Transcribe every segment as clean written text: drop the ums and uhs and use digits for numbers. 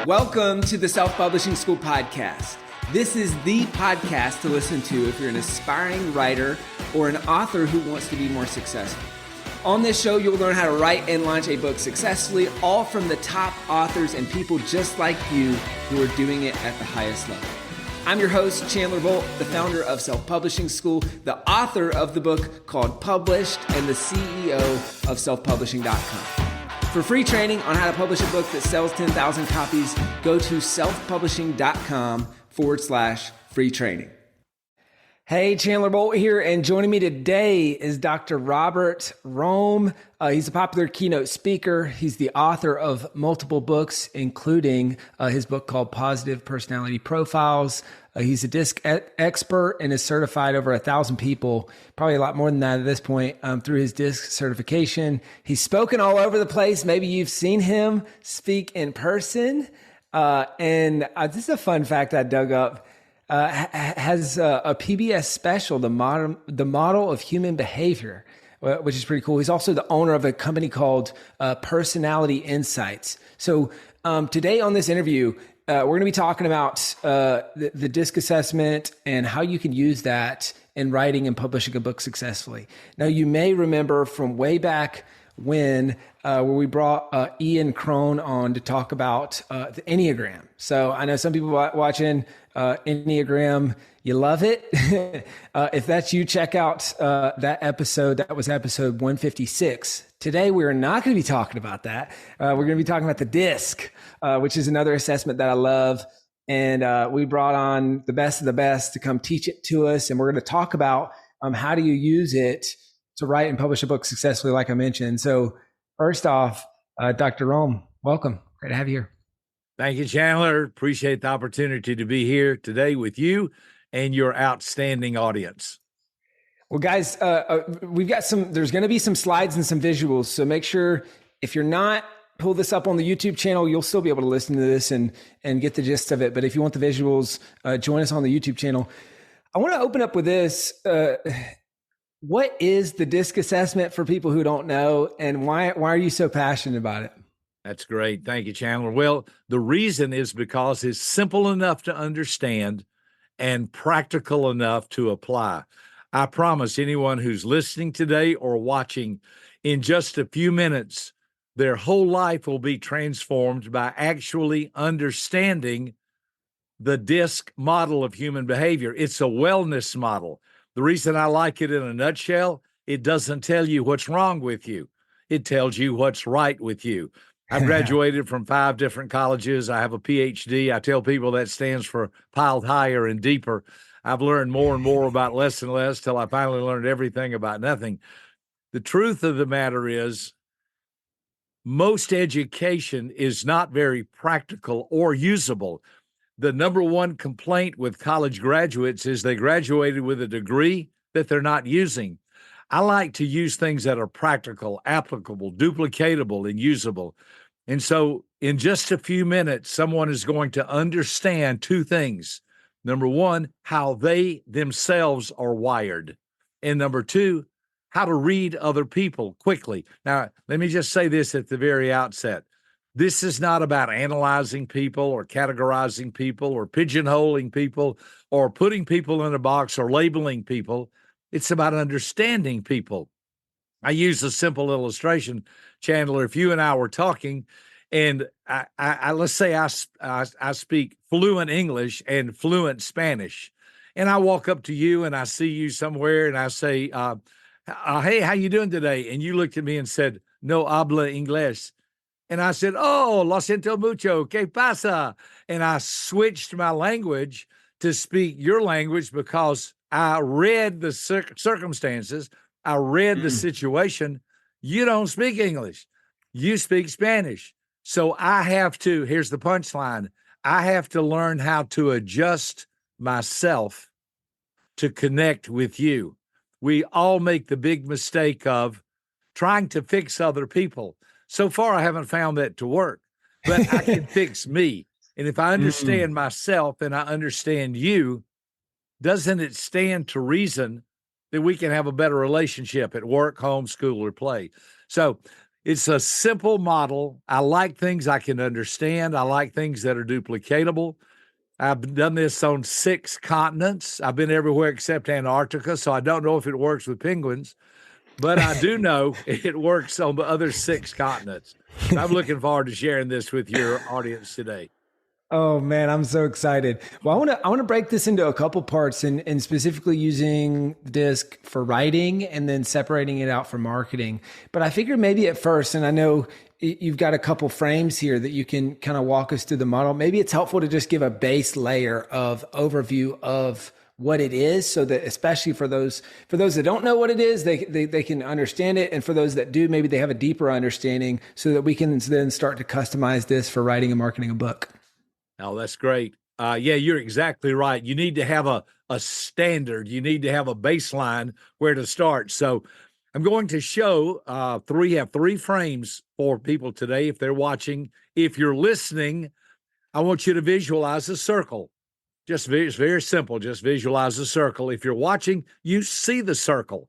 Welcome to the Self-Publishing School podcast. This is the podcast to listen to if you're an aspiring writer or an author who wants to be more successful. On this show, you'll learn how to write and launch a book successfully, all from the top authors and people just like you who are doing it at the highest level. I'm your host, Chandler Bolt, the founder of Self-Publishing School, the author of the book called Published, and the CEO of selfpublishing.com. For free training on how to publish a book that sells 10,000 copies, go to selfpublishing.com/free training. Hey, Chandler Bolt here, and joining me today is Dr. Robert Rohm. He's a popular keynote speaker. He's the author of multiple books, including his book called Positive Personality Profiles. He's a DISC expert and has certified over 1,000 people, probably a lot more than that at this point, through his DISC certification. He's spoken all over the place. Maybe you've seen him speak in person. And this is a fun fact I dug up. Has a PBS special, the model of human behavior, which is pretty cool. He's also the owner of a company called Personality Insights. So today on this interview, we're going to be talking about the DISC assessment and how you can use that in writing and publishing a book successfully. Now, you may remember from way back when where we brought Ian Crone on to talk about the Enneagram. So I know some people watching Enneagram, you love it. If that's you, check out that episode. That was episode 156. Today, we're not going to be talking about that. We're going to be talking about the DISC, which is another assessment that I love. And we brought on the best of the best to come teach it to us. And we're going to talk about how do you use it to write and publish a book successfully, like I mentioned. So first off, Dr. Rohm, welcome. Great to have you here. Thank you, Chandler. Appreciate the opportunity to be here today with you and your outstanding audience. Well, guys, we've got there's going to be some slides and some visuals. So make sure if you're not, pull this up on the YouTube channel, you'll still be able to listen to this and get the gist of it. But if you want the visuals, join us on the YouTube channel. I want to open up with this. What is the DISC assessment for people who don't know, and why are you so passionate about it? That's great. Thank you, Chandler. Well, the reason is because it's simple enough to understand and practical enough to apply. I promise anyone who's listening today or watching, in just a few minutes, their whole life will be transformed by actually understanding the DISC model of human behavior. It's a wellness model. The reason I like it in a nutshell, it doesn't tell you what's wrong with you. It tells you what's right with you. I've graduated from 5 different colleges. I have a PhD. I tell people that stands for piled higher and deeper. I've learned more and more about less and less till I finally learned everything about nothing. The truth of the matter is, most education is not very practical or usable. The number one complaint with college graduates is they graduated with a degree that they're not using. I like to use things that are practical, applicable, duplicatable, and usable. And so in just a few minutes, someone is going to understand 2 things. Number 1, how they themselves are wired. And number 2, how to read other people quickly. Now, let me just say this at the very outset. This is not about analyzing people or categorizing people or pigeonholing people or putting people in a box or labeling people. It's about understanding people. I use a simple illustration, Chandler. If you and I were talking, and I let's say I speak fluent English and fluent Spanish, and I walk up to you and I see you somewhere and I say, "Hey, how you doing today?" And you looked at me and said, "No habla inglés." And I said, "Oh, lo siento mucho, ¿qué pasa?" And I switched my language to speak your language because I read the circumstances. I read the situation. You don't speak English. You speak Spanish. So I have to, here's the punchline, I have to learn how to adjust myself to connect with you. We all make the big mistake of trying to fix other people. So far, I haven't found that to work, but I can fix me. And if I understand myself and I understand you, doesn't it stand to reason that we can have a better relationship at work, home, school, or play? So It's a simple model. I like things I can understand. I like things that are duplicatable. I've done this on 6 continents. I've been everywhere except Antarctica, so I don't know if it works with penguins, but I do know it works on the other 6 continents. So I'm looking forward to sharing this with your audience today. Oh man, I'm so excited. Well, I want to break this into a couple parts and specifically using disc for writing and then separating it out for marketing. But I figured maybe at first, and I know you've got a couple frames here that you can kind of walk us through the model. Maybe it's helpful to just give a base layer of overview of what it is, so that especially for those that don't know what it is, they can understand it, and for those that do, maybe they have a deeper understanding, so that we can then start to customize this for writing and marketing a book. Oh, that's great. Yeah, you're exactly right. You need to have a standard. You need to have a baseline where to start. So I'm going to show have 3 frames for people today if they're watching. If you're listening, I want you to visualize a circle. It's very simple. Just visualize a circle. If you're watching, you see the circle.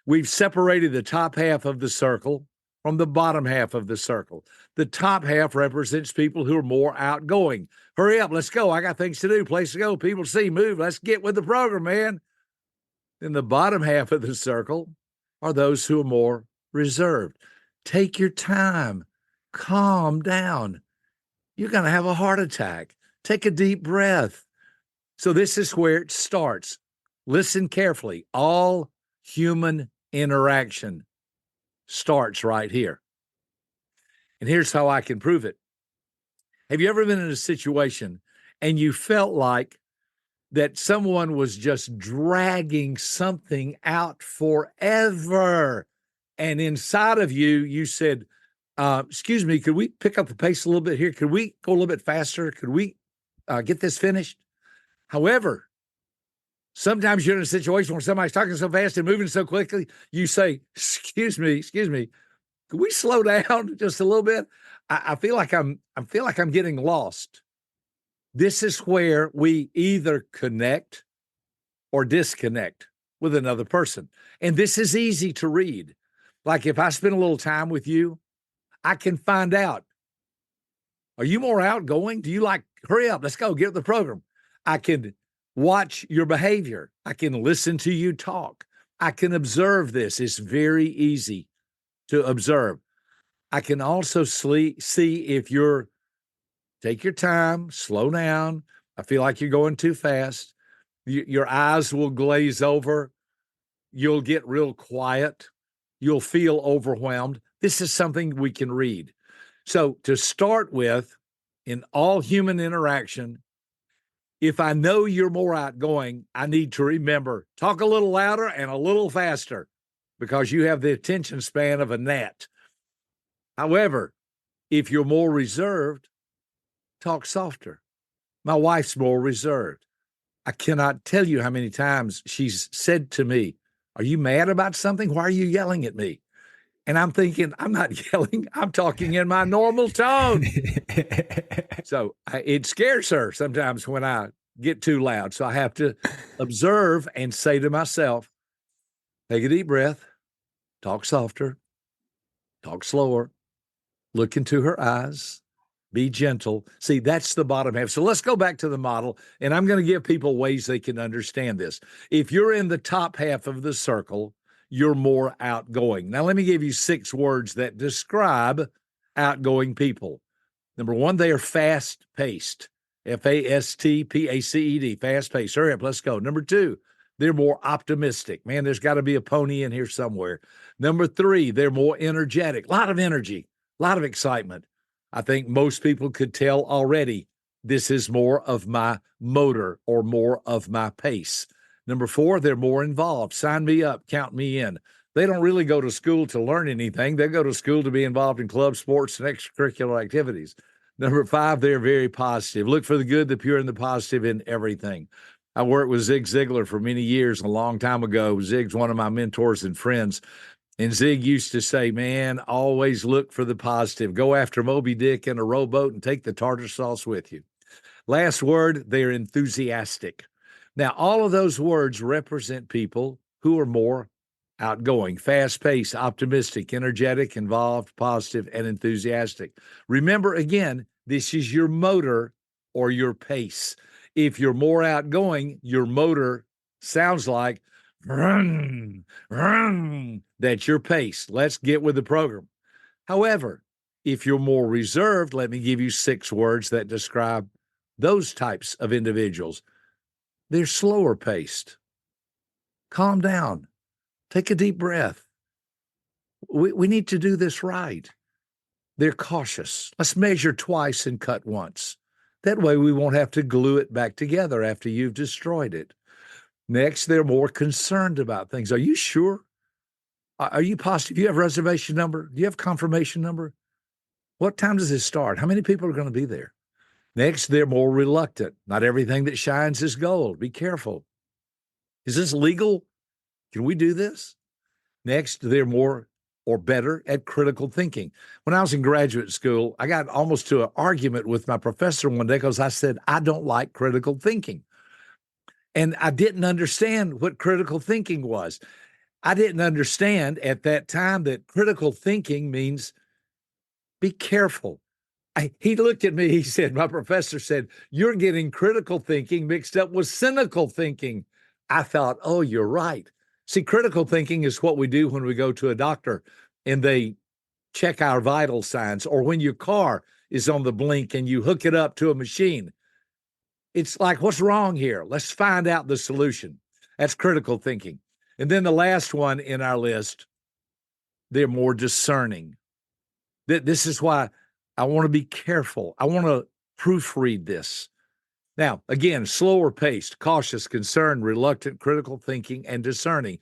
We've separated the top half of the circle from the bottom half of the circle. The top half represents people who are more outgoing. Hurry up, let's go. I got things to do, place to go, people to see, move. Let's get with the program, man. Then the bottom half of the circle are those who are more reserved. Take your time. Calm down. You're going to have a heart attack. Take a deep breath. So this is where it starts. Listen carefully. All human interaction starts right here. And here's how I can prove it. Have you ever been in a situation and you felt like that someone was just dragging something out forever? And inside of you, you said, excuse me, could we pick up the pace a little bit here? Could we go a little bit faster? Could we get this finished? However, sometimes you're in a situation where somebody's talking so fast and moving so quickly, you say, excuse me, can we slow down just a little bit? I feel like I'm getting lost. This is where we either connect or disconnect with another person. And this is easy to read. Like if I spend a little time with you, I can find out, are you more outgoing? Do you like, hurry up, let's go, get with the program. I can watch your behavior. I can listen to you talk. I can observe this. It's very easy to observe. I can also see if you're, take your time, slow down. I feel like you're going too fast. Your eyes will glaze over. You'll get real quiet. You'll feel overwhelmed. This is something we can read. So to start with, in all human interaction, if I know you're more outgoing, I need to remember, talk a little louder and a little faster because you have the attention span of a gnat. However, if you're more reserved, talk softer. My wife's more reserved. I cannot tell you how many times she's said to me, are you mad about something? Why are you yelling at me? And I'm thinking, I'm not yelling. I'm talking in my normal tone. So it scares her sometimes when I get too loud. So I have to observe and say to myself, take a deep breath, talk softer, talk slower, look into her eyes, be gentle. See, that's the bottom half. So let's go back to the model, and I'm going to give people ways they can understand this. If you're in the top half of the circle, you're more outgoing. Now, let me give you 6 words that describe outgoing people. Number 1, they are fast-paced. Fastpaced, fast-paced. Hurry up, let's go. Number 2, they're more optimistic. Man, there's got to be a pony in here somewhere. Number 3, they're more energetic. A lot of energy, a lot of excitement. I think most people could tell already this is more of my motor or more of my pace. Number 4, they're more involved. Sign me up, count me in. They don't really go to school to learn anything. They go to school to be involved in club sports and extracurricular activities. Number 5, they're very positive. Look for the good, the pure, and the positive in everything. I worked with Zig Ziglar for many years, a long time ago. Zig's one of my mentors and friends. And Zig used to say, man, always look for the positive. Go after Moby Dick in a rowboat and take the tartar sauce with you. Last word, they're enthusiastic. Now, all of those words represent people who are more outgoing, fast-paced, optimistic, energetic, involved, positive, and enthusiastic. Remember, again, this is your motor or your pace. If you're more outgoing, your motor sounds like run, run. That's your pace. Let's get with the program. However, if you're more reserved, let me give you 6 words that describe those types of individuals. They're slower paced. Calm down. Take a deep breath. We need to do this right. They're cautious. Let's measure twice and cut once. That way we won't have to glue it back together after you've destroyed it. Next, they're more concerned about things. Are you sure? Are you positive? Do you have reservation number? Do you have confirmation number? What time does it start? How many people are going to be there? Next, they're more reluctant. Not everything that shines is gold. Be careful. Is this legal? Can we do this? Next, they're more or better at critical thinking. When I was in graduate school, I got almost to an argument with my professor one day because I said, I don't like critical thinking. And I didn't understand what critical thinking was. I didn't understand at that time that critical thinking means be careful. He looked at me, he said, my professor said, you're getting critical thinking mixed up with cynical thinking. I thought, oh, you're right. See, critical thinking is what we do when we go to a doctor and they check our vital signs, or when your car is on the blink and you hook it up to a machine. It's like, what's wrong here? Let's find out the solution. That's critical thinking. And then the last one in our list, they're more discerning. This is why I want to be careful. I want to proofread this. Now, again, slower paced, cautious, concerned, reluctant, critical thinking, and discerning.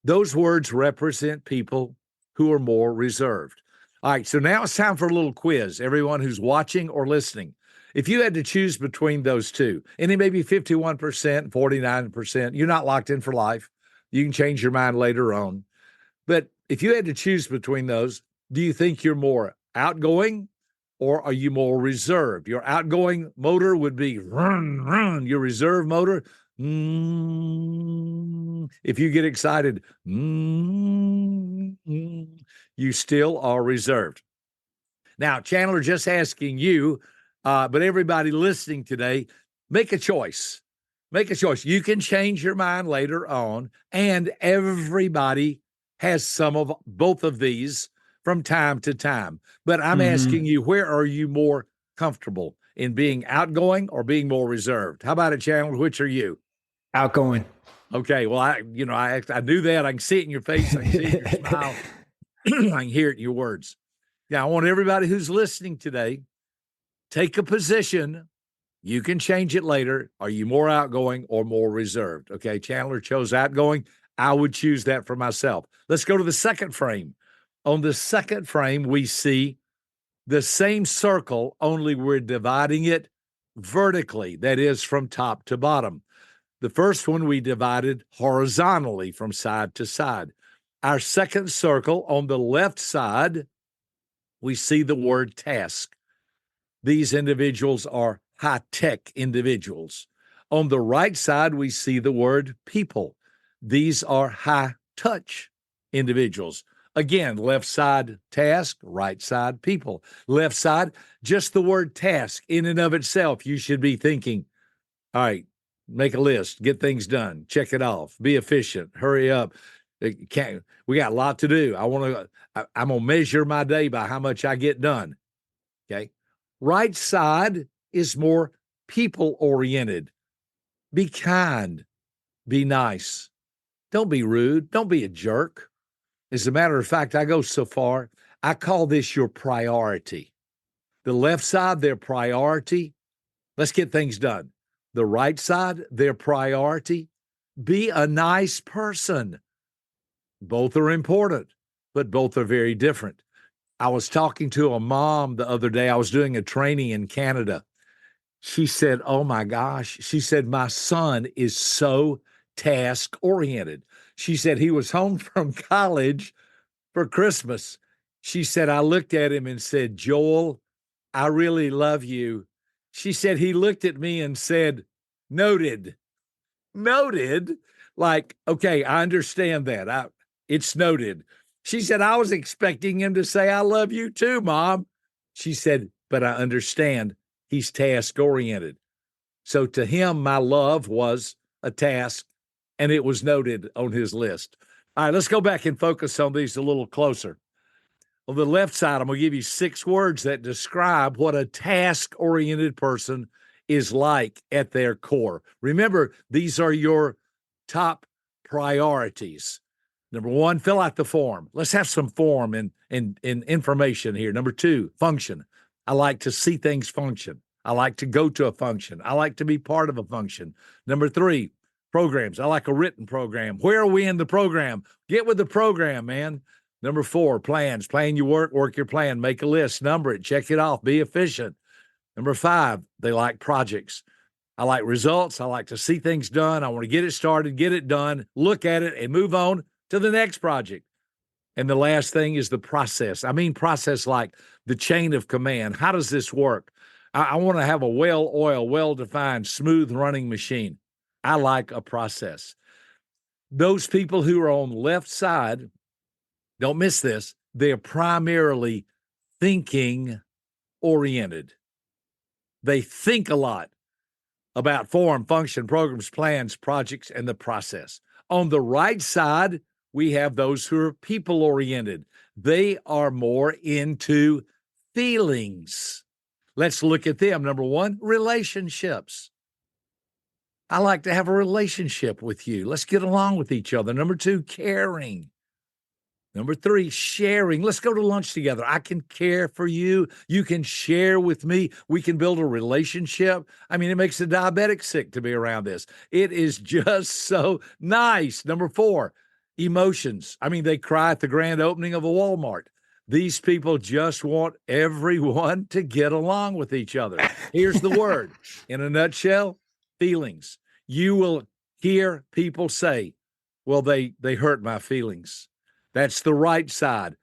Those words represent people who are more reserved. All right, so now it's time for a little quiz. Everyone who's watching or listening, if you had to choose between those two, and it may be 51%, 49%, you're not locked in for life. You can change your mind later on. But if you had to choose between those, do you think you're more outgoing or are you more reserved? Your outgoing motor would be run, run. Your reserve motor, if you get excited, you still are reserved. Now, Chandler, just asking you, but everybody listening today, make a choice. Make a choice. You can change your mind later on, and everybody has some of both of these from time to time. But I'm asking you, where are you more comfortable in being outgoing or being more reserved? How about it, Chandler? Which are you? Outgoing. Okay. Well, I knew that. I can see it in your face. I can see it in your smile. I can hear it in your words. Now, I want everybody who's listening today, take a position. You can change it later. Are you more outgoing or more reserved? Okay, Chandler chose outgoing. I would choose that for myself. Let's go to the second frame. On the second frame, we see the same circle, only we're dividing it vertically, that is, from top to bottom. The first one we divided horizontally from side to side. Our second circle on the left side, we see the word task. These individuals are high-tech individuals. On the right side, we see the word people. These are high-touch individuals. Again, left side task, right side people. Left side, just the word task in and of itself. You should be thinking, all right, make a list, get things done, check it off, be efficient, hurry up. We got a lot to do. I'm going to measure my day by how much I get done. Okay. Right side is more people-oriented. Be kind. Be nice. Don't be rude. Don't be a jerk. As a matter of fact, I go so far, I call this your priority. The left side, their priority, let's get things done. The right side, their priority, be a nice person. Both are important, but both are very different. I was talking to a mom the other day. I was doing a training in Canada. She said, oh my gosh. She said, my son is so task oriented. She said he was home from college for Christmas. She said, I looked at him and said, Joel, I really love you. She said, he looked at me and said, noted. Noted. Like, okay, I understand that. It's noted. She said, I was expecting him to say, I love you too, Mom. She said, but I understand he's task oriented. So to him, my love was a task, and it was noted on his list. All right, let's go back and focus on these a little closer. On the left side, I'm going to give you 6 words that describe what a task-oriented person is like at their core. Remember, these are your top priorities. Number 1, fill out the form. Let's have some form and information here. Number 2, function. I like to see things function. I like to go to a function. I like to be part of a function. Number 3, programs. I like a written program. Where are we in the program? Get with the program, man. Number 4, plans. Plan your work your plan. Make a list, number it, check it off, be efficient. Number 5, they like projects. I like results. I like to see things done. I want to get it started, get it done, look at it, and move on to the next project. And the last thing is the process. I mean, process like the chain of command. How does this work? I want to have a well-oiled, well-defined, smooth-running machine. I like a process. Those people who are on the left side, don't miss this, they're primarily thinking oriented. They think a lot about form, function, programs, plans, projects, and the process. On the right side, we have those who are people oriented. They are more into feelings. Let's look at them. Number 1, relationships. I like to have a relationship with you. Let's get along with each other. Number 2, caring. Number 3, sharing. Let's go to lunch together. I can care for you. You can share with me. We can build a relationship. I mean, it makes a diabetic sick to be around this. It is just so nice. Number 4, emotions. I mean, they cry at the grand opening of a Walmart. These people just want everyone to get along with each other. Here's the word. In a nutshell, feelings. You will hear people say, well, they hurt my feelings. That's the right side.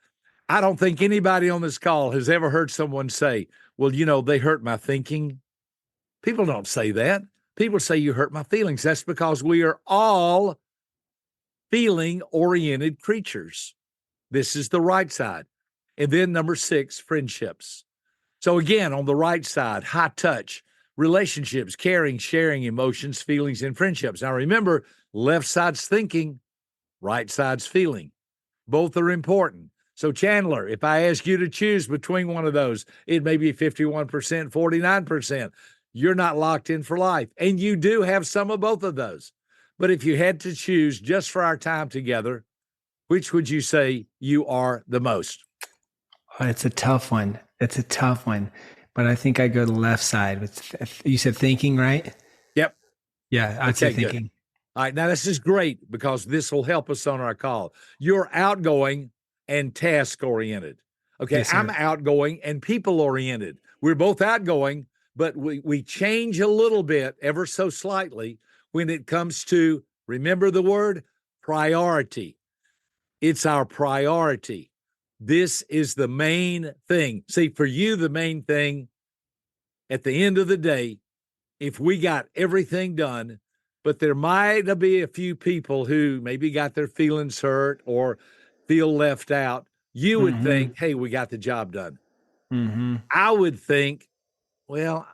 I don't think anybody on this call has ever heard someone say, well, they hurt my thinking. People don't say that. People say you hurt my feelings. That's because we are all feeling-oriented creatures. This is the right side. And then number 6, friendships. So again, on the right side, high touch, relationships, caring, sharing, emotions, feelings, and friendships. Now remember, left side's thinking, right side's feeling. Both are important. So Chandler, if I ask you to choose between one of those, it may be 51%, 49%. You're not locked in for life. And you do have some of both of those. But if you had to choose just for our time together, which would you say you are the most? Oh, it's a tough one. But I think I go to the left side. You said thinking, right? Yep. Yeah, I'd say thinking. Good. All right, now this is great because this will help us on our call. You're outgoing and task-oriented. Okay, yes, I'm outgoing and people-oriented. We're both outgoing, but we change a little bit, ever so slightly, when it comes to, remember the word, priority. It's our priority. This is the main thing. See, for you, the main thing at the end of the day, if we got everything done, but there might be a few people who maybe got their feelings hurt or feel left out, you would think, hey, we got the job done. I would think, well,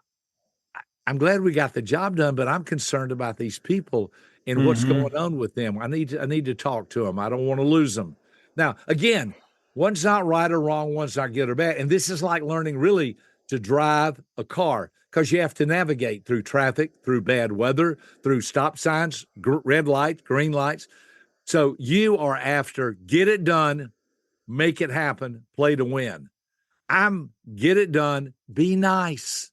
I'm glad we got the job done, but I'm concerned about these people and what's going on with them. I need to talk to them. I don't want to lose them. Now, again, one's not right or wrong, one's not good or bad. And this is like learning really to drive a car because you have to navigate through traffic, through bad weather, through stop signs, red lights, green lights. So you are after get it done, make it happen, play to win. I'm get it done, be nice,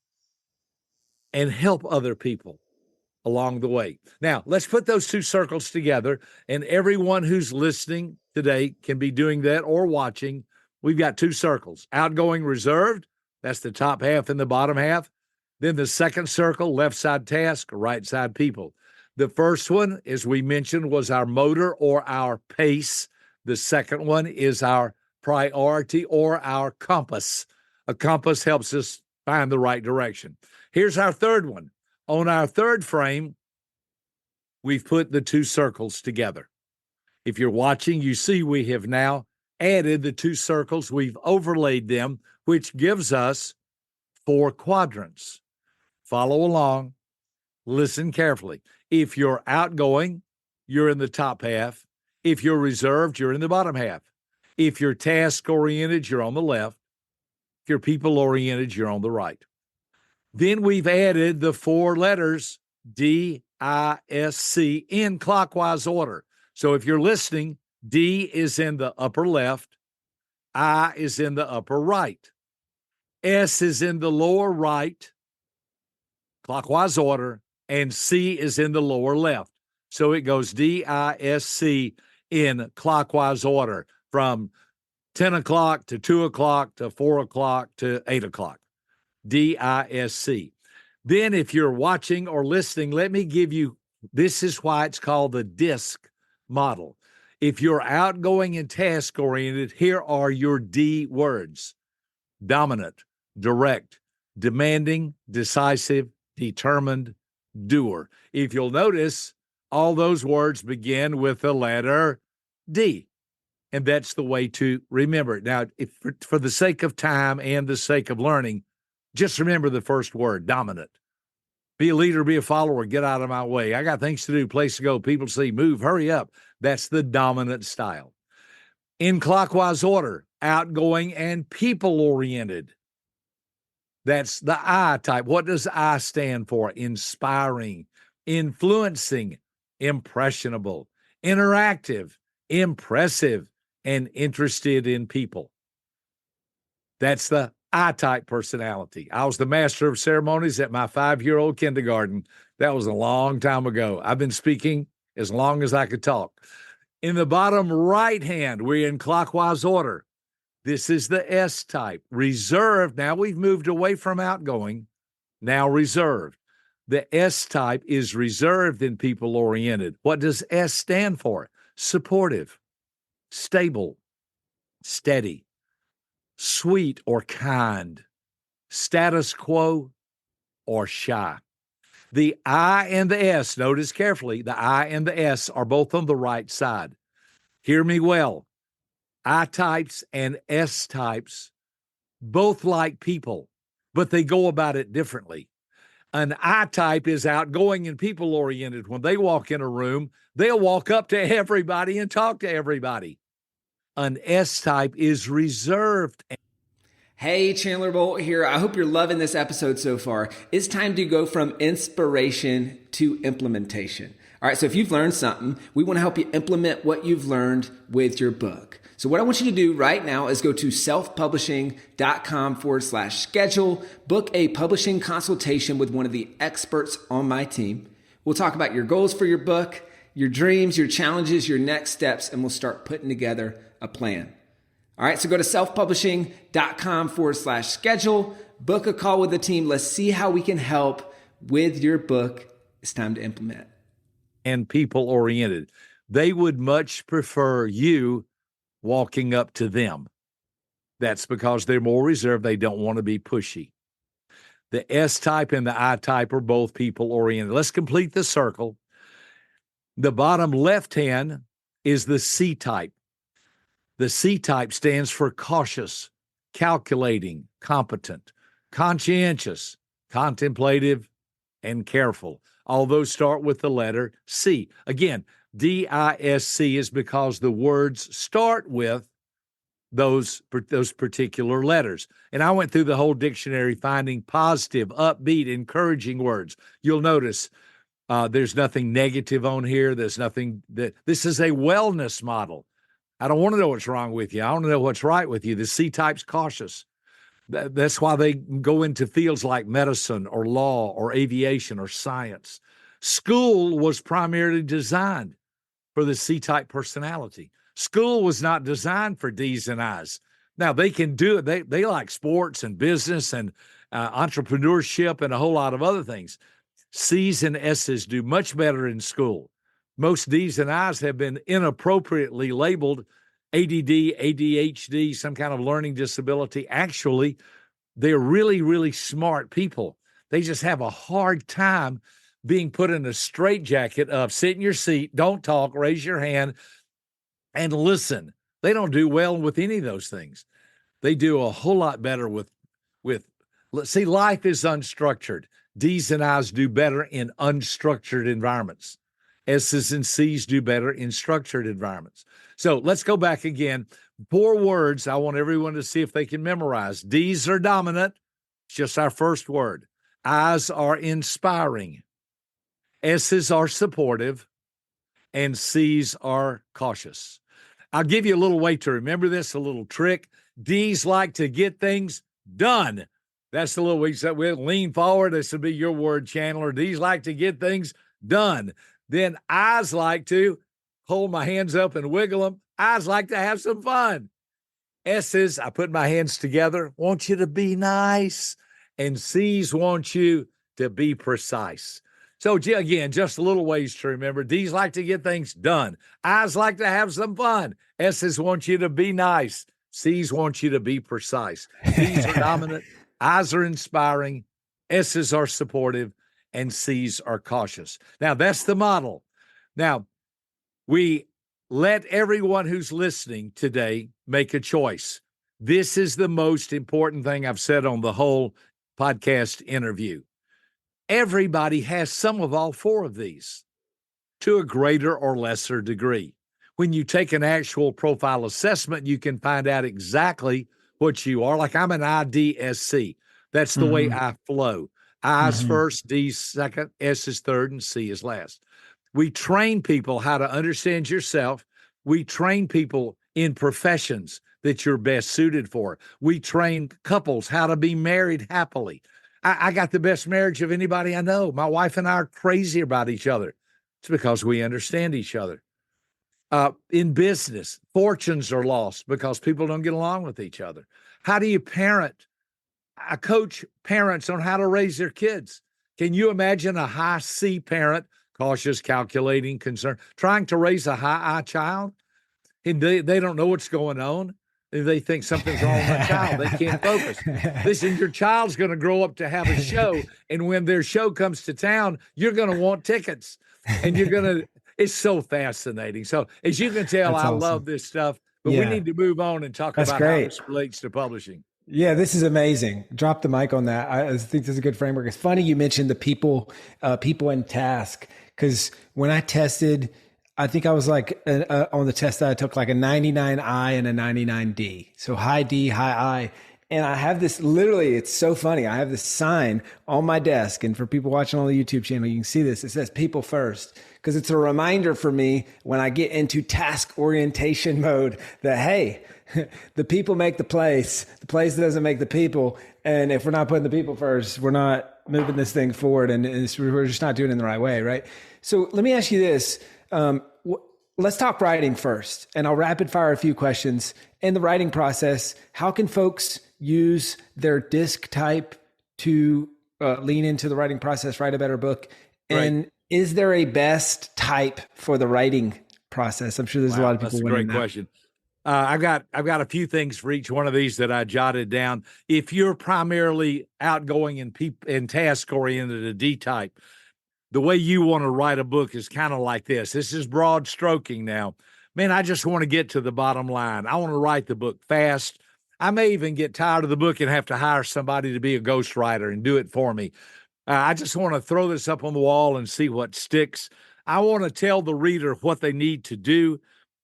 and help other people along the way. Now, let's put those 2 circles together, and everyone who's listening today can be doing that or watching. We've got 2 circles, outgoing, reserved. That's the top half and the bottom half. Then the second circle, left side task, right side people. The first one, as we mentioned, was our motor or our pace. The second one is our priority or our compass. A compass helps us find the right direction. Here's our third one. On our third frame, we've put the 2 circles together. If you're watching, you see we have now added the two circles. We've overlaid them, which gives us 4 quadrants. Follow along. Listen carefully. If you're outgoing, you're in the top half. If you're reserved, you're in the bottom half. If you're task-oriented, you're on the left. If you're people-oriented, you're on the right. Then we've added the 4 letters D, I, S, C in clockwise order. So if you're listening, D is in the upper left, I is in the upper right, S is in the lower right, clockwise order, and C is in the lower left. So it goes D, I, S, C in clockwise order from 10 o'clock to 2 o'clock to 4 o'clock to 8 o'clock. D-I-S-C. Then if you're watching or listening, let me give you, this is why it's called the DISC model. If you're outgoing and task-oriented, here are your D words: dominant, direct, demanding, decisive, determined, doer. If you'll notice, all those words begin with the letter D. And that's the way to remember it. Now, if for the sake of time and the sake of learning, just remember the first word, dominant. Be a leader, be a follower, get out of my way. I got things to do, place to go, people to see, move, hurry up. That's the dominant style. In clockwise order, outgoing and people-oriented. That's the I type. What does I stand for? Inspiring, influencing, impressionable, interactive, impressive, and interested in people. That's the I-type personality. I was the master of ceremonies at my 5-year-old kindergarten. That was a long time ago. I've been speaking as long as I could talk. In the bottom right hand, we're in clockwise order. This is the S-type, reserved. Now we've moved away from outgoing, now reserved. The S-type is reserved and people-oriented. What does S stand for? Supportive, stable, steady, sweet or kind, status quo or shy. The I and the S, notice carefully, the I and the S are both on the right side. Hear me well. I types and S types both like people, but they go about it differently. An I type is outgoing and people oriented. When they walk in a room, they'll walk up to everybody and talk to everybody. An S type is reserved. Hey, Chandler Bolt here. I hope you're loving this episode so far. It's time to go from inspiration to implementation. All right, so if you've learned something, we want to help you implement what you've learned with your book. So what I want you to do right now is go to selfpublishing.com/schedule, book a publishing consultation with one of the experts on my team. We'll talk about your goals for your book, your dreams, your challenges, your next steps, and we'll start putting together a plan. All right, so go to selfpublishing.com/schedule, book a call with the team. Let's see how we can help with your book. It's time to implement. And people oriented. They would much prefer you walking up to them. That's because they're more reserved. They don't want to be pushy. The S type and the I type are both people oriented. Let's complete the circle. The bottom left hand is the C type. The C type stands for cautious, calculating, competent, conscientious, contemplative, and careful. All those start with the letter C. Again, D-I-S-C is because the words start with those particular letters. And I went through the whole dictionary finding positive, upbeat, encouraging words. You'll notice there's nothing negative on here. There's nothing that this is a wellness model. I don't want to know what's wrong with you. I want to know what's right with you. The C type's cautious. That's why they go into fields like medicine or law or aviation or science. School was primarily designed for the C-type personality. School was not designed for D's and I's. Now, they can do it. They like sports and business and entrepreneurship and a whole lot of other things. C's and S's do much better in school. Most D's and I's have been inappropriately labeled ADD, ADHD, some kind of learning disability. Actually, they're really, really smart people. They just have a hard time being put in a straitjacket of sit in your seat, don't talk, raise your hand, and listen. They don't do well with any of those things. They do a whole lot better with let's see, life is unstructured. D's and I's do better in unstructured environments. S's and C's do better in structured environments. So let's go back again. 4 words I want everyone to see if they can memorize. D's are dominant. It's just our first word. I's are inspiring. S's are supportive. And C's are cautious. I'll give you a little way to remember this, a little trick. D's like to get things done. That's the little way we'll lean forward. This will be your word, Chandler. D's like to get things done. Then I's like to hold my hands up and wiggle them. I's like to have some fun. S's, I put my hands together, want you to be nice. And C's want you to be precise. So again, just a little ways to remember. D's like to get things done. I's like to have some fun. S's want you to be nice. C's want you to be precise. D's are dominant. I's are inspiring. S's are supportive. And C's are cautious. Now, that's the model. Now, we let everyone who's listening today make a choice. This is the most important thing I've said on the whole podcast interview. Everybody has some of all 4 of these to a greater or lesser degree. When you take an actual profile assessment, you can find out exactly what you are. Like I'm an IDSC. That's the way I flow. I's first, D's second, S is third, and C is last. We train people how to understand yourself. We train people in professions that you're best suited for. We train couples how to be married happily. I got the best marriage of anybody I know. My wife and I are crazy about each other. It's because we understand each other. In business, fortunes are lost because people don't get along with each other. How do you parent? I coach parents on how to raise their kids. Can you imagine a high C parent, cautious, calculating, concerned, trying to raise a high I child? And they don't know what's going on. They think something's wrong with my child. They can't focus. Listen, your child's going to grow up to have a show. And when their show comes to town, you're going to want tickets. And you're going to, it's so fascinating. So as you can tell, I love this stuff, but we need to move on and talk about how this relates to publishing. Yeah, this is amazing. Drop the mic on that. I think this is a good framework. It's funny you mentioned the people and task, because when I tested, I think I was like on the test that I took like a 99I and a 99D. So high D, high I. And I have this literally, it's so funny. I have this sign on my desk. And for people watching on the YouTube channel, you can see this. It says people first, because it's a reminder for me when I get into task orientation mode that, hey, the people make the place doesn't make the people. And if we're not putting the people first, we're not moving this thing forward, and we're just not doing it in the right way, right? So let me ask you this. Let's talk writing first, and I'll rapid fire a few questions. In the writing process, how can folks use their disc type to lean into the writing process, write a better book? And is there a best type for the writing process? I'm sure there's a lot of people. That's a great question. I've got a few things for each one of these that I jotted down. If you're primarily outgoing and task oriented, a D type, the way you want to write a book is kind of like this. This is broad stroking now. Man, I just want to get to the bottom line. I want to write the book fast. I may even get tired of the book and have to hire somebody to be a ghostwriter and do it for me. I just want to throw this up on the wall and see what sticks. I want to tell the reader what they need to do.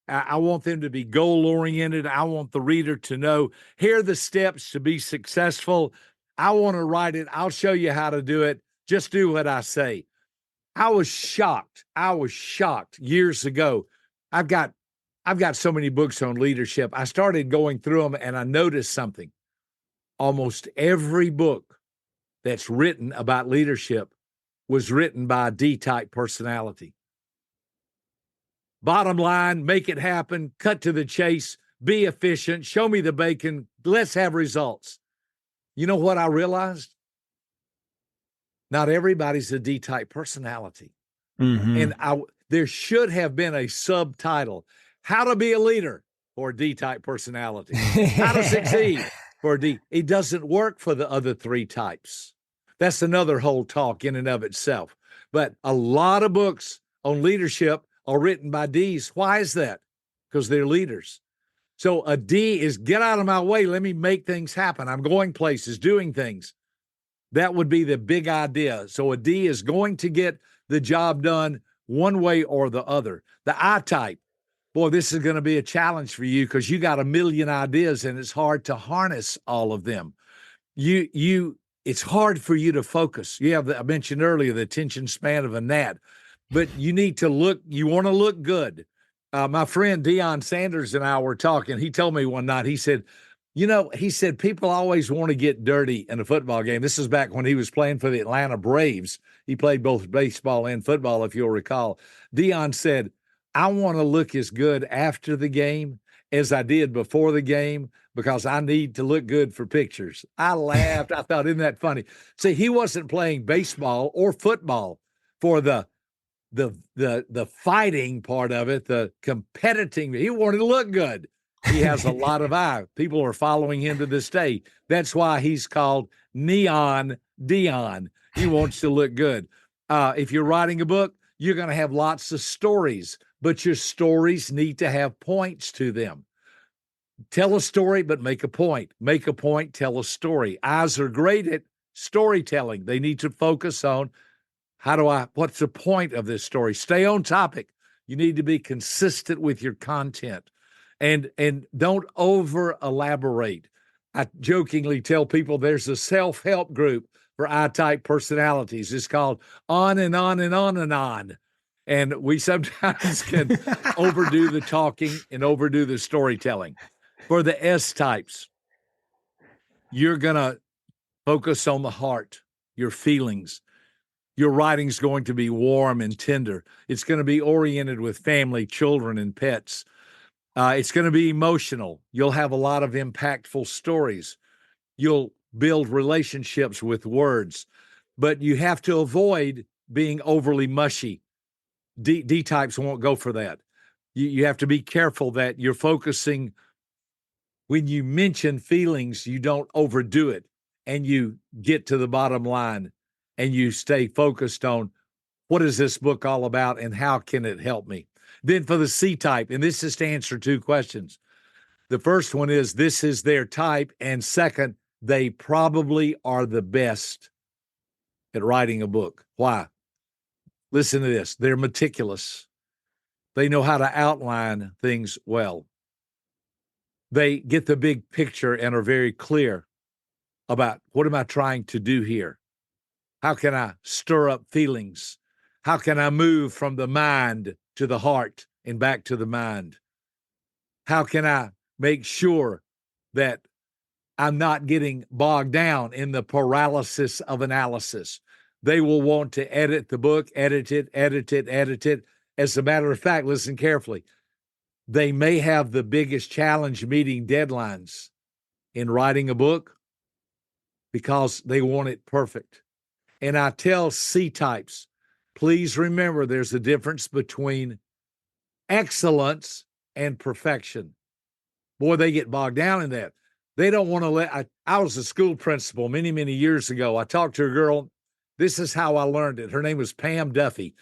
I want them to be goal-oriented. I want the reader to know, here are the steps to be successful. I want to write it. I'll show you how to do it. Just do what I say. I was shocked years ago. I've got so many books on leadership. I started going through them and I noticed something. Almost every book that's written about leadership was written by a D-type personality. Bottom line, make it happen, cut to the chase, be efficient, show me the bacon, let's have results. You know what I realized? Not everybody's a D-type personality. And there should have been a subtitle, How to Be a Leader for a D-type personality. How to Succeed for a D. It doesn't work for the other 3 types. That's another whole talk in and of itself. But a lot of books on leadership are written by Ds. Why is that? because they're leaders. So a D is get out of my way. Let me make things happen. I'm going places, doing things. That would be the big idea. So a D is going to get the job done one way or the other. The I type, boy, this is going to be a challenge for you because you got a million ideas and it's hard to harness all of them. It's hard for you to focus. I mentioned earlier the attention span of a gnat, but you want to look good. My friend Deion Sanders and I were talking. He told me one night, he said, people always want to get dirty in a football game. This is back when he was playing for the Atlanta Braves. He played both baseball and football, if you'll recall. Deion said, I want to look as good after the game as I did before the game because I need to look good for pictures. I laughed. I thought, isn't that funny? See, he wasn't playing baseball or football for the fighting part of it, the competitive. He wanted to look good. He has a lot of eye. People are following him to this day. That's why he's called Neon Dion. He wants to look good. If you're writing a book, you're going to have lots of stories, but your stories need to have points to them. Tell a story, but make a point. Make a point, tell a story. Eyes are great at storytelling. They need to focus on what's the point of this story? Stay on topic. You need to be consistent with your content and don't over elaborate. I jokingly tell people there's a self-help group for I-type personalities. It's called On and On and On and On. And we sometimes can overdo the talking and overdo the storytelling. For the S-types, you're going to focus on the heart, your feelings. Your writing's going to be warm and tender. It's going to be oriented with family, children, and pets. It's going to be emotional. You'll have a lot of impactful stories. You'll build relationships with words, but you have to avoid being overly mushy. D types won't go for that. You have to be careful that you're focusing. When you mention feelings, you don't overdo it and you get to the bottom line and you stay focused on what is this book all about and how can it help me? Then for the C type, and this is to answer two questions. The first one is this is their type. And second, they probably are the best at writing a book. Why? Listen to this. They're meticulous. They know how to outline things well. They get the big picture and are very clear about what am I trying to do here? How can I stir up feelings? How can I move from the mind to the heart and back to the mind? How can I make sure that I'm not getting bogged down in the paralysis of analysis? They will want to edit the book, edit it. As a matter of fact, listen carefully. They may have the biggest challenge meeting deadlines in writing a book because they want it perfect. And I tell C types, please remember there's a difference between excellence and perfection. Boy, they get bogged down in that. They don't want to I was a school principal many, many years ago. I talked to a girl. This is how I learned it. Her name was Pam Duffy.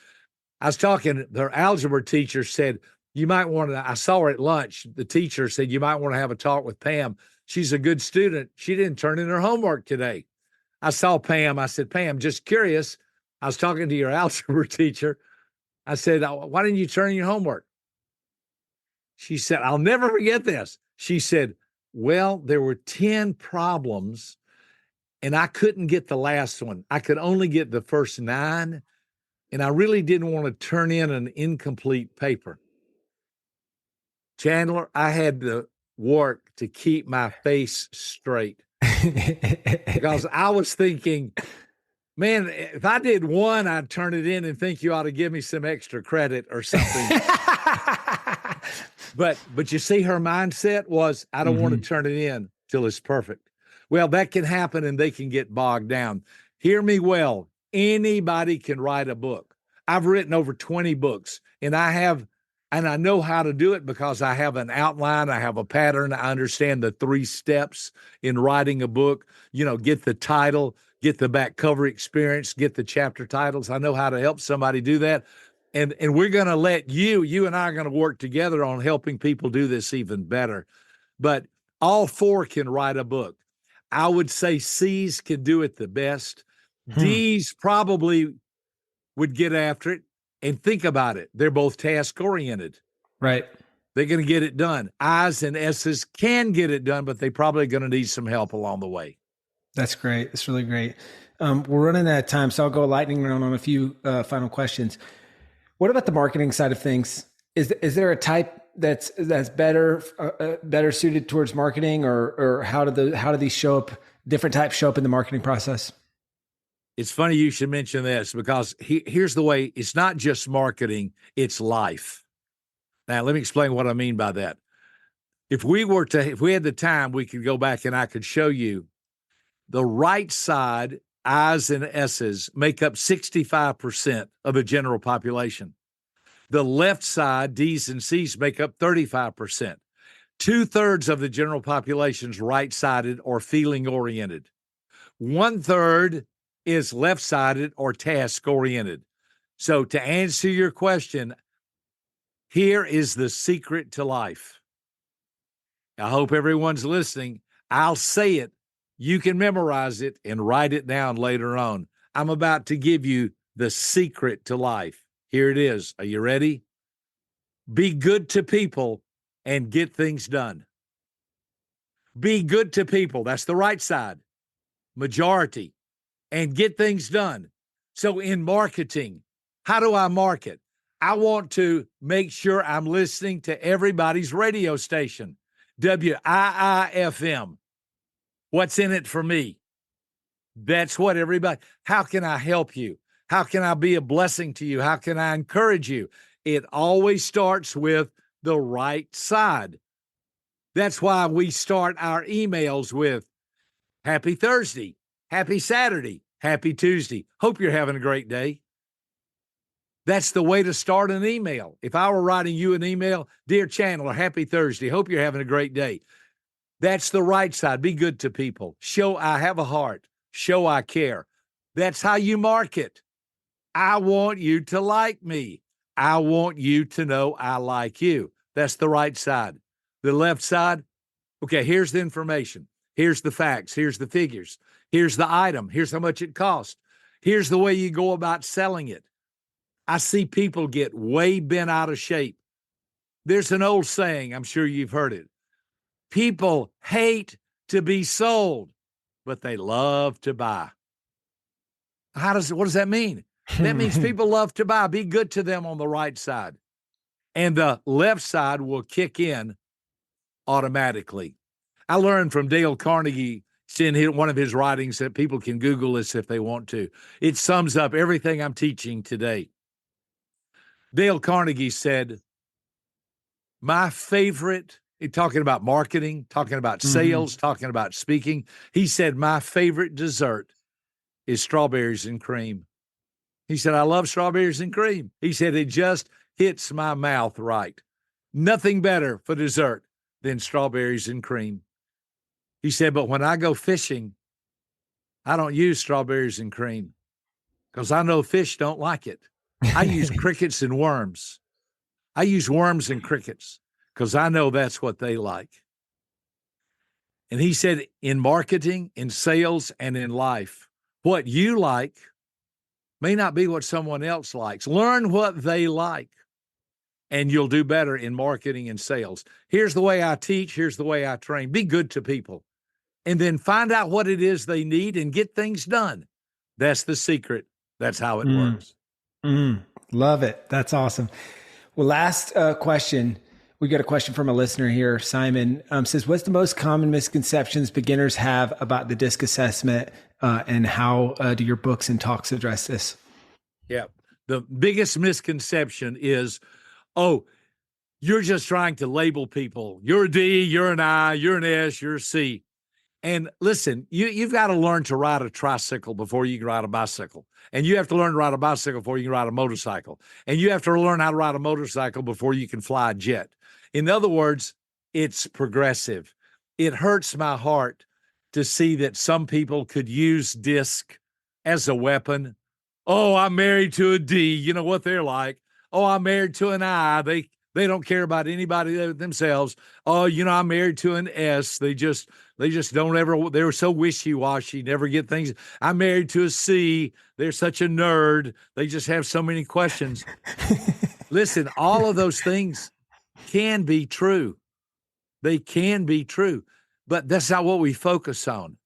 I was talking, her algebra teacher said, you might want to, I saw her at lunch. The teacher said, you might want to have a talk with Pam. She's a good student. She didn't turn in her homework today. I saw Pam. I said, Pam, just curious. I was talking to your algebra teacher. I said, why didn't you turn in your homework? She said, I'll never forget this. She said, well, there were 10 problems and I couldn't get the last one. I could only get the first 9. And I really didn't want to turn in an incomplete paper. Chandler, I had to work to keep my face straight because I was thinking, man, if I did 1, I'd turn it in and think you ought to give me some extra credit or something. But you see, her mindset was, I don't want to turn it in till it's perfect. Well, that can happen and they can get bogged down. Hear me well. Anybody can write a book. I've written over 20 books and I know how to do it because I have an outline. I have a pattern. I understand the 3 steps in writing a book. Get the title, get the back cover experience, get the chapter titles. I know how to help somebody do that. And we're going to let you and I are going to work together on helping people do this even better. But all four can write a book. I would say C's can do it the best. D's probably would get after it. And think about it. They're both task oriented. Right. They're going to get it done. I's and S's can get it done, but they're probably going to need some help along the way. That's great. That's really great. We're running out of time, so I'll go lightning round on a few final questions. What about the marketing side of things? Is there a type that's better suited towards marketing, or how do these show up? Different types show up in the marketing process. It's funny you should mention this, because here's the way. It's not just marketing, it's life. Now, let me explain what I mean by that. If we had the time, we could go back and I could show you the right side, I's and S's, make up 65% of the general population. The left side, D's and C's, make up 35%. 2/3 of the general population's right-sided or feeling-oriented. 1/3 is left-sided or task-oriented. So to answer your question, here is the secret to life. I hope everyone's listening. I'll say it. You can memorize it and write it down later on. I'm about to give you the secret to life. Here it is. Are you ready? Be good to people and get things done. Be good to people. That's the right side. Majority. And get things done. So in marketing, how do I market? I want to make sure I'm listening to everybody's radio station, WIIFM. What's in it for me? That's what everybody, how can I help you? How can I be a blessing to you? How can I encourage you? It always starts with the right side. That's why we start our emails with Happy Thursday, Happy Saturday, Happy Tuesday. Hope you're having a great day. That's the way to start an email. If I were writing you an email, Dear Chandler, Happy Thursday. Hope you're having a great day. That's the right side. Be good to people. Show I have a heart. Show I care. That's how you market. I want you to like me. I want you to know I like you. That's the right side. The left side, okay, here's the information. Here's the facts. Here's the figures. Here's the item. Here's how much it costs. Here's the way you go about selling it. I see people get way bent out of shape. There's an old saying, I'm sure you've heard it. People hate to be sold, but they love to buy. What does that mean? That means people love to buy. Be good to them on the right side. And the left side will kick in automatically. I learned from Dale Carnegie, in one of his writings, that people can Google this if they want to. It sums up everything I'm teaching today. Dale Carnegie said, my favorite, talking about marketing, talking about sales, talking about speaking, he said, my favorite dessert is strawberries and cream. He said, I love strawberries and cream. He said, it just hits my mouth right. Nothing better for dessert than strawberries and cream. He said, but when I go fishing, I don't use strawberries and cream because I know fish don't like it. I use crickets and worms. I use worms and crickets because I know that's what they like. And he said, in marketing, in sales, and in life, what you like may not be what someone else likes. Learn what they like, and you'll do better in marketing and sales. Here's the way I teach. Here's the way I train. Be good to people, and then find out what it is they need and get things done. That's the secret. That's how it works. Love it. That's awesome. Well, last question. We got a question from a listener here. Simon says, what's the most common misconceptions beginners have about the DISC assessment, and how do your books and talks address this? Yeah. The biggest misconception is, oh, you're just trying to label people. You're a D, you're an I, you're an S, you're a C. And listen, you've got to learn to ride a tricycle before you can ride a bicycle. And you have to learn to ride a bicycle before you can ride a motorcycle. And you have to learn how to ride a motorcycle before you can fly a jet. In other words, it's progressive. It hurts my heart to see that some people could use DISC as a weapon. Oh, I'm married to a D. You know what they're like. Oh, I'm married to an I. They don't care about anybody themselves. Oh, I'm married to an S. They just don't ever. They're so wishy-washy, never get things. I'm married to a C. They're such a nerd. They just have so many questions. Listen, all of those things can be true. They can be true, but that's not what we focus on.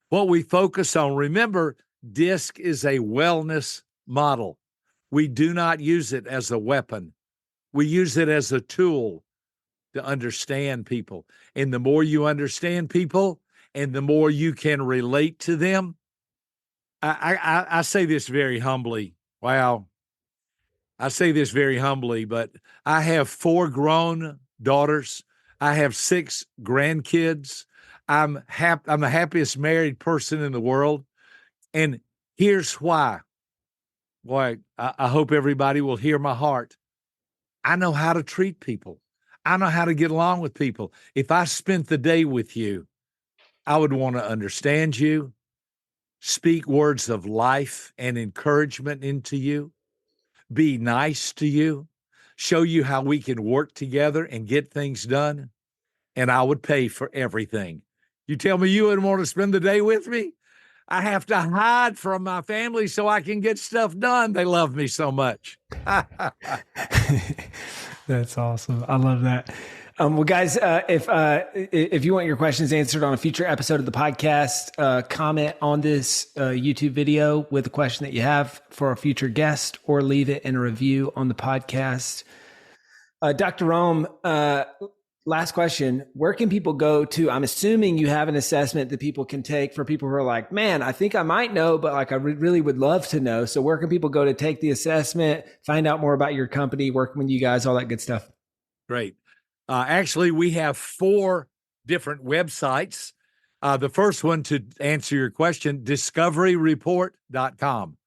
What we focus on, remember, DISC is a wellness model. We do not use it as a weapon. We use it as a tool to understand people. And the more you understand people and the more you can relate to them, I say this very humbly. Wow. I say this very humbly, but I have 4 grown daughters. I have 6 grandkids. I'm the happiest married person in the world. And here's why. Boy, I hope everybody will hear my heart. I know how to treat people. I know how to get along with people. If I spent the day with you, I would want to understand you, speak words of life and encouragement into you, be nice to you, show you how we can work together and get things done, and I would pay for everything. You tell me you wouldn't want to spend the day with me? I have to hide from my family so I can get stuff done. They love me so much. That's awesome. I love that. Well, guys, if you want your questions answered on a future episode of the podcast, comment on this YouTube video with a question that you have for a future guest, or leave it in a review on the podcast. Dr. Rohm, last question. Where can people go to? I'm assuming you have an assessment that people can take for people who are like, man, I think I might know, but like I really would love to know. So where can people go to take the assessment, find out more about your company, working with you guys, all that good stuff? Great. Actually, we have 4 different websites. The first one, to answer your question, discoveryreport.com.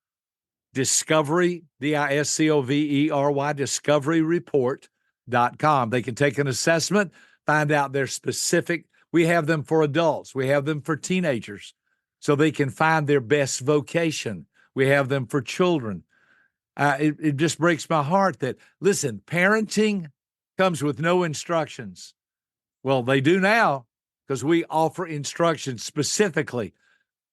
Discovery, DISCOVERY, discoveryreport.com. They can take an assessment, find out their specific. We have them for adults. We have them for teenagers, so they can find their best vocation. We have them for children. It just breaks my heart that, listen, parenting comes with no instructions. Well, they do now, because we offer instructions specifically.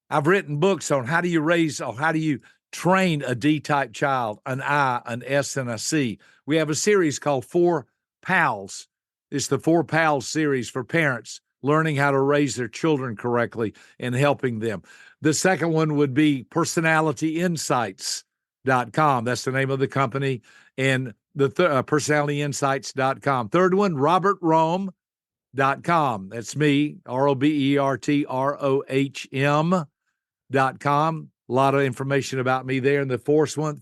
I've written books on how do you raise, or how do you train a D-type child, an I, an S, and a C. We have a series called 4 Pals. It's the 4 Pals series for parents, learning how to raise their children correctly and helping them. The second one would be personalityinsights.com. That's the name of the company. And the personalityinsights.com. Third one, robertrohm.com. That's me, ROBERTROHM.com. A lot of information about me there. And the fourth one,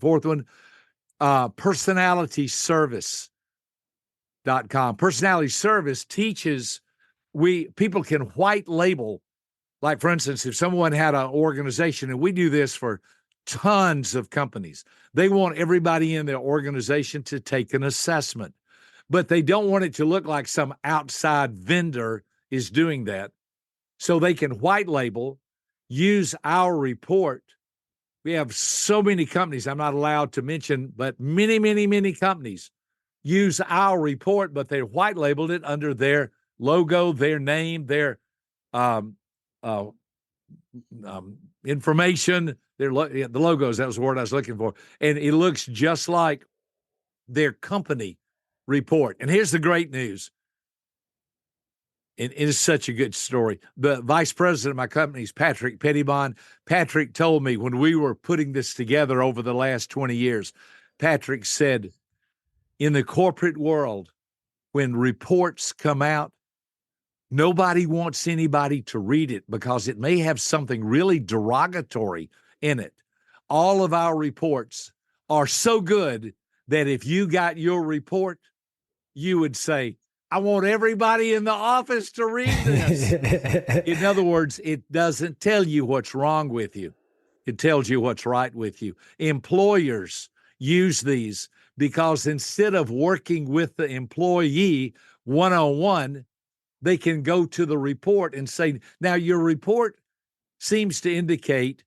personalityservice.com. Personality service teaches people can white label. Like, for instance, if someone had an organization, and we do this for tons of companies, they want everybody in their organization to take an assessment, but they don't want it to look like some outside vendor is doing that. So they can white label, use our report. We have so many companies I'm not allowed to mention, but many, many, many companies use our report, but they white labeled it under their logo, their name, their information, the logos. That was the word I was looking for. And it looks just like their company report. And here's the great news. It is such a good story. The vice president of my company is Patrick Pettibon. Patrick told me when we were putting this together over the last 20 years, Patrick said, in the corporate world, when reports come out, nobody wants anybody to read it because it may have something really derogatory in it. All of our reports are so good that if you got your report, you would say, I want everybody in the office to read this. In other words, it doesn't tell you what's wrong with you. It tells you what's right with you. Employers use these because instead of working with the employee one-on-one, they can go to the report and say, now your report seems to indicate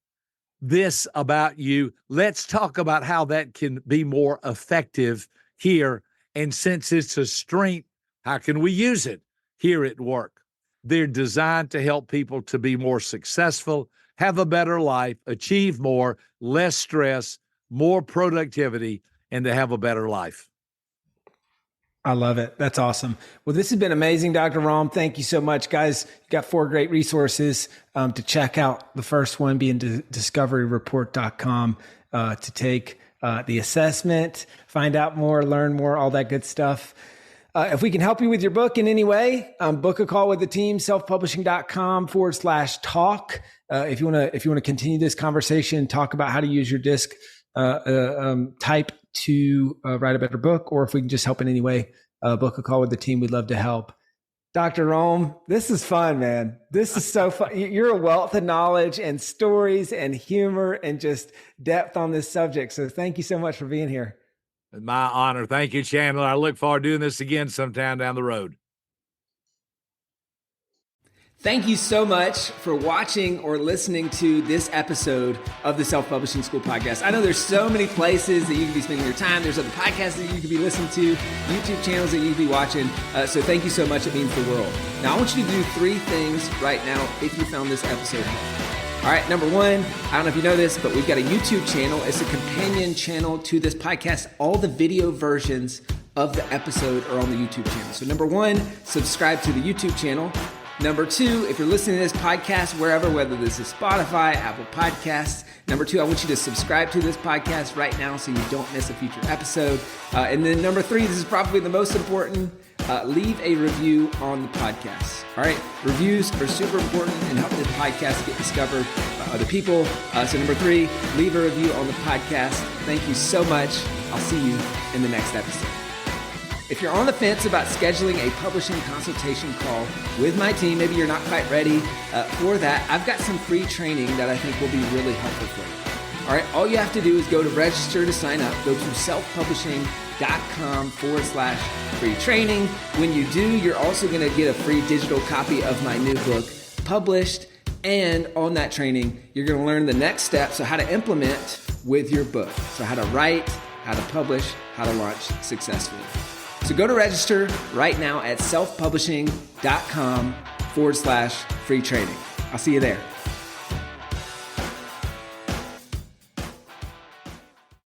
this about you. Let's talk about how that can be more effective here. And since it's a strength, how can we use it here at work? They're designed to help people to be more successful, have a better life, achieve more, less stress, more productivity, and to have a better life. I love it. That's awesome. Well, this has been amazing, Dr. Rohm. Thank you so much, guys. You got 4 great resources to check out. The first one being discoveryreport.com to take the assessment, find out more, learn more, all that good stuff. If we can help you with your book in any way, book a call with the team, selfpublishing.com/talk. If you want to continue this conversation, talk about how to use your disc type to write a better book, or if we can just help in any way, book a call with the team. We'd love to help. Dr. Rohm, this is fun, man. This is so fun. You're a wealth of knowledge and stories and humor and just depth on this subject. So thank you so much for being here. My honor. Thank you, Chandler. I look forward to doing this again sometime down the road. Thank you so much for watching or listening to this episode of the Self-Publishing School podcast. I know there's so many places that you can be spending your time. There's other podcasts that you could be listening to, YouTube channels that you could be watching. So thank you so much. It means the world. Now, I want you to do 3 things right now if you found this episode helpful. All right, number 1, I don't know if you know this, but we've got a YouTube channel. It's a companion channel to this podcast. All the video versions of the episode are on the YouTube channel. So number 1, subscribe to the YouTube channel. Number 2, if you're listening to this podcast wherever, whether this is Spotify, Apple Podcasts, number 2, I want you to subscribe to this podcast right now so you don't miss a future episode. And then number 3, this is probably the most important, leave a review on the podcast. All right, reviews are super important and help the podcast get discovered by other people. So number 3, leave a review on the podcast. Thank you so much. I'll see you in the next episode. If you're on the fence about scheduling a publishing consultation call with my team, maybe you're not quite ready for that, I've got some free training that I think will be really helpful for you. All right, all you have to do is go to register to sign up. Go to selfpublishing.com/free training. When you do, you're also going to get a free digital copy of my new book published. And on that training, you're going to learn the next steps of how to implement with your book. So how to write, how to publish, how to launch successfully. So go to register right now at selfpublishing.com/free training. I'll see you there.